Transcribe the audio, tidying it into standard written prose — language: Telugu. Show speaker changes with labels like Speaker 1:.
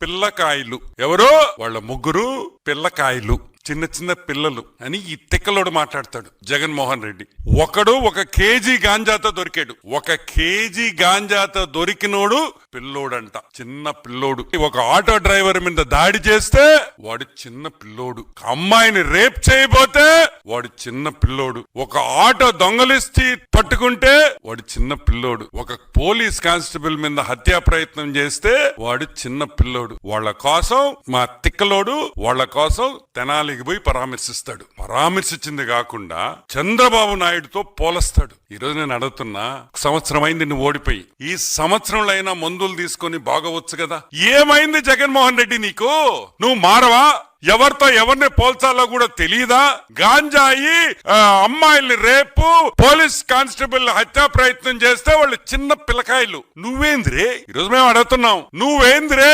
Speaker 1: పిల్లకాయలు. ఎవరో వాళ్ళ ముగ్గురు పిల్లకాయలు, చిన్న చిన్న పిల్లలు అని ఈ తిక్కలోడు మాట్లాడతాడు జగన్మోహన్ రెడ్డి. ఒకడు 1 కేజీ గాంజాతో దొరికాడు. 1 కేజీ గాంజాతో దొరికినోడు పిల్లోడంట, చిన్న పిల్లోడు. ఒక ఆటో డ్రైవర్ మీద దాడి చేస్తే వాడు చిన్న పిల్లోడు. అమ్మాయిని రేప్ చేయబోతే వాడు చిన్న పిల్లోడు. ఒక ఆటో దొంగలిస్తే పట్టుకుంటే వాడు చిన్న పిల్లోడు. ఒక పోలీస్ కానిస్టేబుల్ మీద హత్యా ప్రయత్నం చేస్తే వాడు చిన్న పిల్లోడు. వాళ్ళ కోసం మా తిక్కలోడు వాళ్ళ కోసం తెనాలికి పోయి పరామర్శిస్తాడు. పరామర్శించింది కాకుండా చంద్రబాబు నాయుడుతో పోలస్తాడు. ఈ రోజు నేను అడుగుతున్నా, సంవత్సరం అయింది నువ్వు ఓడిపోయి, ఈ సంవత్సరంలో అయినా మందులు తీసుకొని బాగవచ్చు కదా. ఏమైంది జగన్మోహన్ రెడ్డి నీకు? నువ్వు మారవా? ఎవరితో ఎవరిని పోల్చాలో కూడా తెలియదా? గాంజాయి, అమ్మాయిల్ని రేపు, పోలీస్ కానిస్టేబుల్ హత్యా ప్రయత్నం చేస్తే వాళ్ళు చిన్న పిల్లకాయలు. నువ్వేంద్రే? ఈరోజు మేము అడుగుతున్నాం, నువ్వేంద్రే?